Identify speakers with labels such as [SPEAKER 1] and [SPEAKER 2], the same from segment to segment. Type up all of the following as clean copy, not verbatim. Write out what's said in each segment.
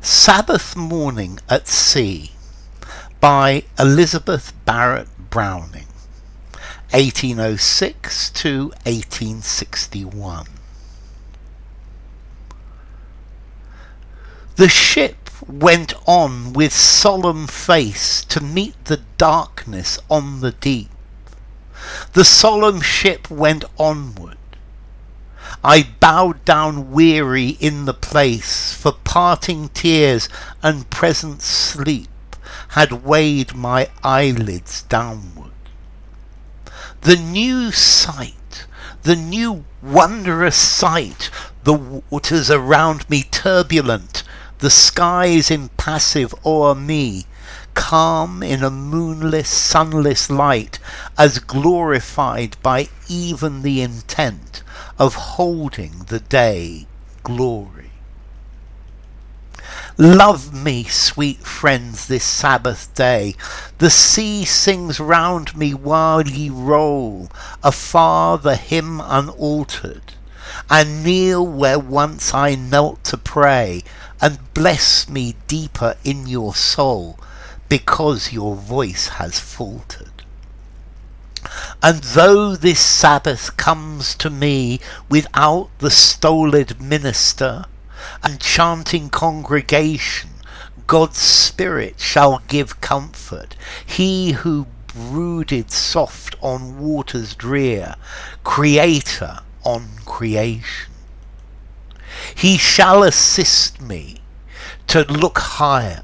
[SPEAKER 1] Sabbath Morning at Sea by Elizabeth Barrett Browning, 1806 to 1861. The ship went on with solemn face to meet the darkness on the deep. The solemn ship went onward. I bowed down weary in the place, for parting tears and present sleep had weighed my eyelids downward. The new sight, the new wondrous sight, the waters around me turbulent, the skies impassive o'er me, calm in a moonless, sunless light, as glorified by even the intent of holding the day glory. Love me, sweet friends, this Sabbath day. The sea sings round me while ye roll, afar the hymn unaltered, and kneel where once I knelt to pray, and bless me deeper in your soul, because your voice has faltered. And though this Sabbath comes to me without the stolid minister and chanting congregation, God's Spirit shall give comfort, he who brooded soft on waters drear, Creator on creation. He shall assist me to look higher,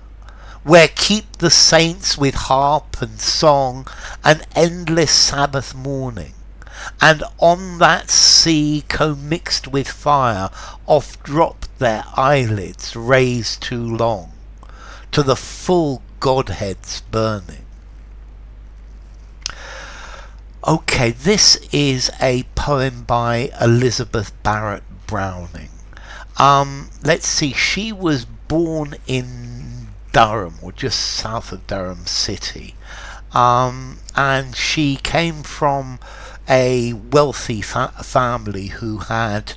[SPEAKER 1] where keep the saints with harp and song an endless Sabbath morning, and on that sea commixed with fire oft drop their eyelids raised too long to the full Godhead's burning. Okay, this is a poem by Elizabeth Barrett Browning. Let's see, she was born in Durham, or just south of Durham City, and she came from a wealthy family who had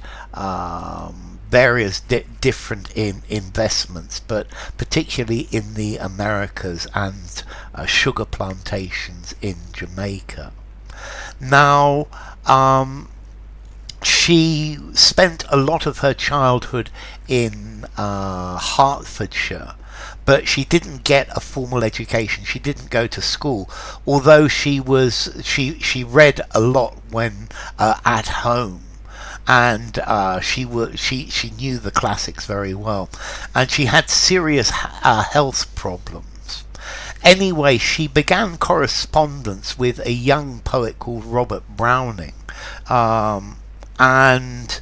[SPEAKER 1] various different investments, but particularly in the Americas and sugar plantations in Jamaica. Now, she spent a lot of her childhood in Hertfordshire, but she didn't get a formal education. She didn't go to school, although she read a lot when at home, and she knew the classics very well, and she had serious health problems. Anyway, she began correspondence with a young poet called Robert Browning, and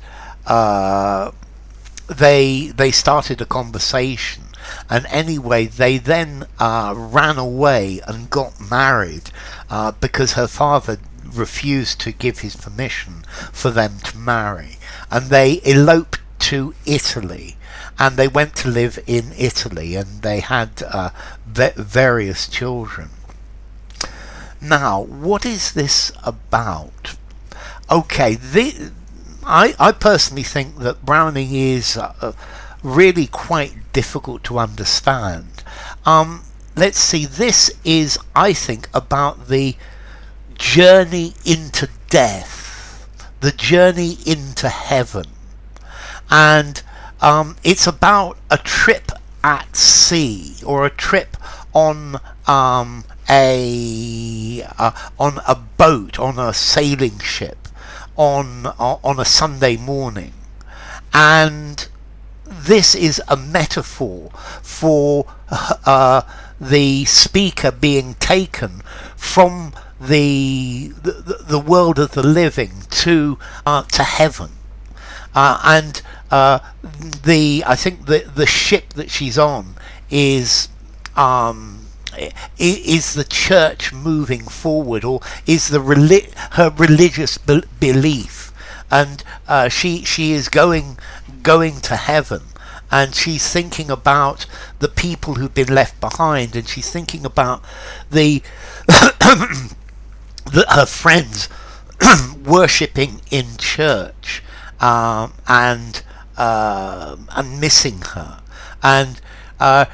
[SPEAKER 1] they started a conversation. And anyway, they then ran away and got married because her father refused to give his permission for them to marry. And they eloped to Italy, and they went to live in Italy, and they had various children. Now, what is this about? Okay, I personally think that Browning is really quite difficult to understand. Let's see, this is, I think, about the journey into death, the journey into heaven, and it's about a trip at sea, or a trip on a boat, on a sailing ship, on a Sunday morning. And this is a metaphor for the speaker being taken from the world of the living to heaven, and I think the ship that she's on is the church moving forward, or is her religious belief, and she is going to heaven, and she's thinking about the people who've been left behind, and she's thinking about her friends worshipping in church, and missing her, and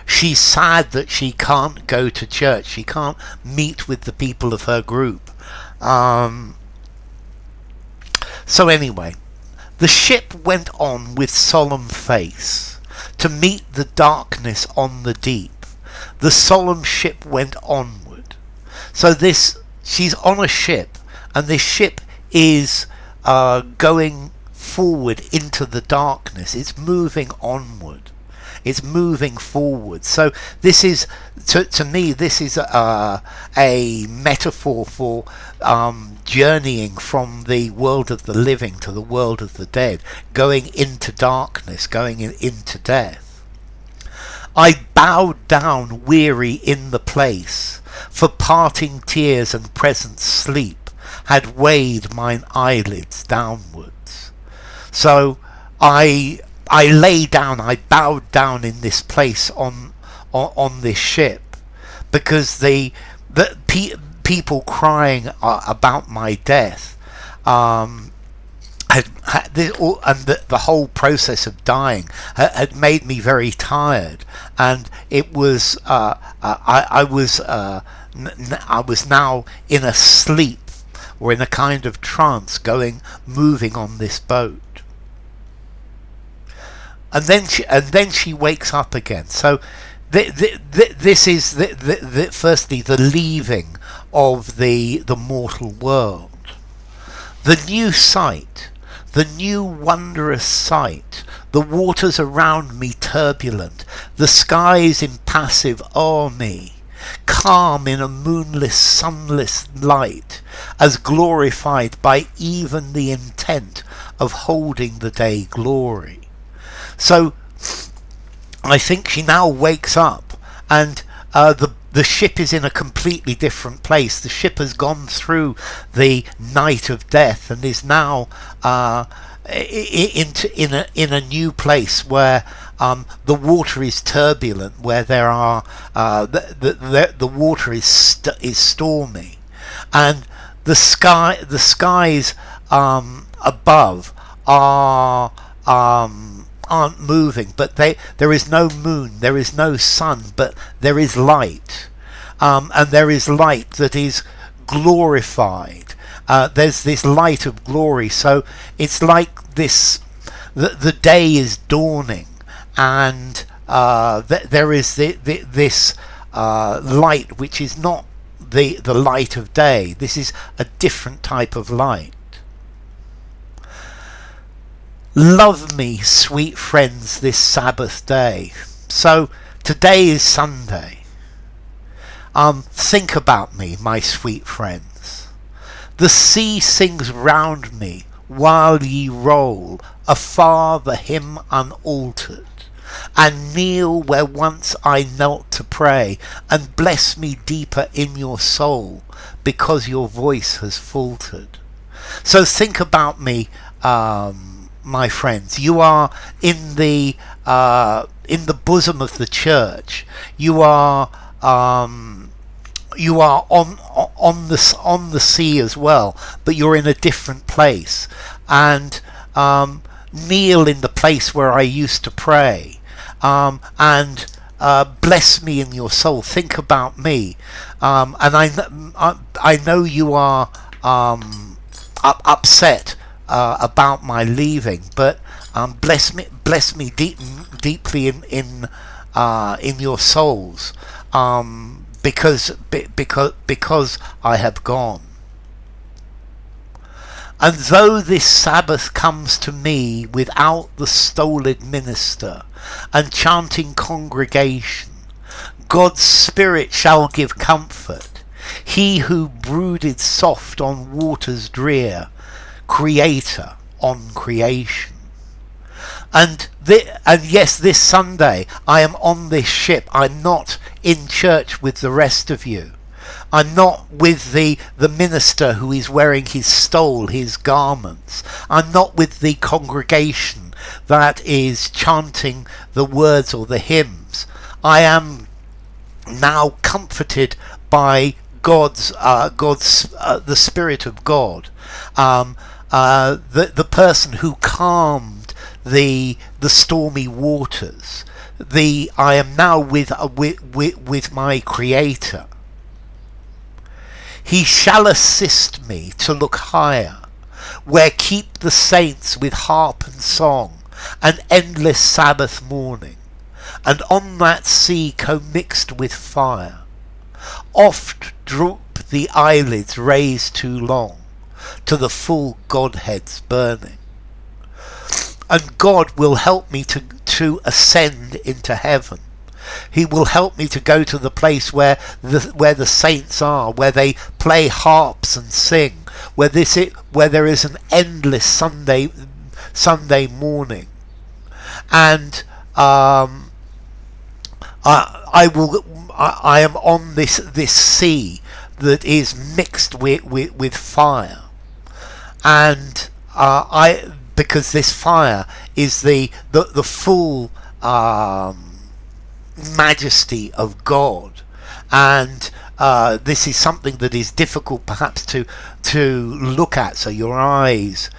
[SPEAKER 1] she's sad that she can't go to church. She can't meet with the people of her group. So anyway, the ship went on with solemn face to meet the darkness on the deep. The solemn ship went onward. So she's on a ship, and this ship is going forward into the darkness. It's moving onward. It's moving forward. So this is, to me, this is a metaphor for journeying from the world of the living to the world of the dead, going into darkness, going into death. I bowed down weary in the place, for parting tears and present sleep had weighed mine eyelids downwards. So I lay down, I bowed down in this place on this ship, because the people crying about my death, and the whole process of dying had made me very tired, and it was I was now in a sleep, or in a kind of trance, moving on this boat. And then she wakes up again. So this is firstly the leaving of the mortal world, the new sight, the new wondrous sight, the waters around me turbulent, the skies impassive o'er me, calm in a moonless, sunless light, as glorified by even the intent of holding the day glory. So I think she now wakes up, and the ship is in a completely different place. The ship has gone through the night of death and is now in a new place where the water is turbulent, where there are the water is stormy, and the skies above aren't moving, but there is no moon, there is no sun, but there is light, and there is light that is glorified. There's this light of glory, so it's like this, the day is dawning, and there is this light which is not the light of day. This is a different type of light. Love me, sweet friends, this Sabbath day. So today is Sunday. Think about me, my sweet friends. The sea sings round me while ye roll afar the hymn unaltered, and kneel where once I knelt to pray, and bless me deeper in your soul because your voice has faltered. So think about me, my friends. You are in the bosom of the church. You are on the sea as well, but you're in a different place. And kneel in the place where I used to pray, and bless me in your soul. Think about me, and I know you are upset about my leaving, but bless me deeply in your souls, because I have gone. And though this Sabbath comes to me without the stolid minister and chanting congregation, God's Spirit shall give comfort, he who brooded soft on waters drear, Creator on creation. And yes, this Sunday I am on this ship. I'm not in church with the rest of you. I'm not with the minister who is wearing his stole, his garments. I'm not with the congregation that is chanting the words or the hymns. I am now comforted by the Spirit of God, the person who calmed the stormy waters, I am now with my Creator. He shall assist me to look higher, where keep the saints with harp and song, an endless Sabbath morning, and on that sea commixed with fire. Oft droop the eyelids raised too long, to the full Godhead's burning. And God will help me to ascend into heaven. He will help me to go to the place where the saints are, where they play harps and sing, where there is an endless Sunday morning, and I am on this sea that is mixed with fire, and because this fire is the full majesty of God, and this is something that is difficult perhaps to look at. So your eyes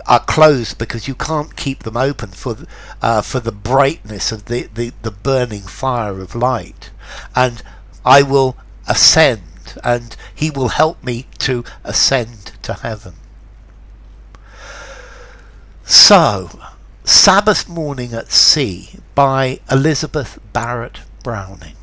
[SPEAKER 1] are closed because you can't keep them open for the brightness of the burning fire of light. And I will ascend, and He will help me to ascend to heaven. So, Sabbath Morning at Sea by Elizabeth Barrett Browning.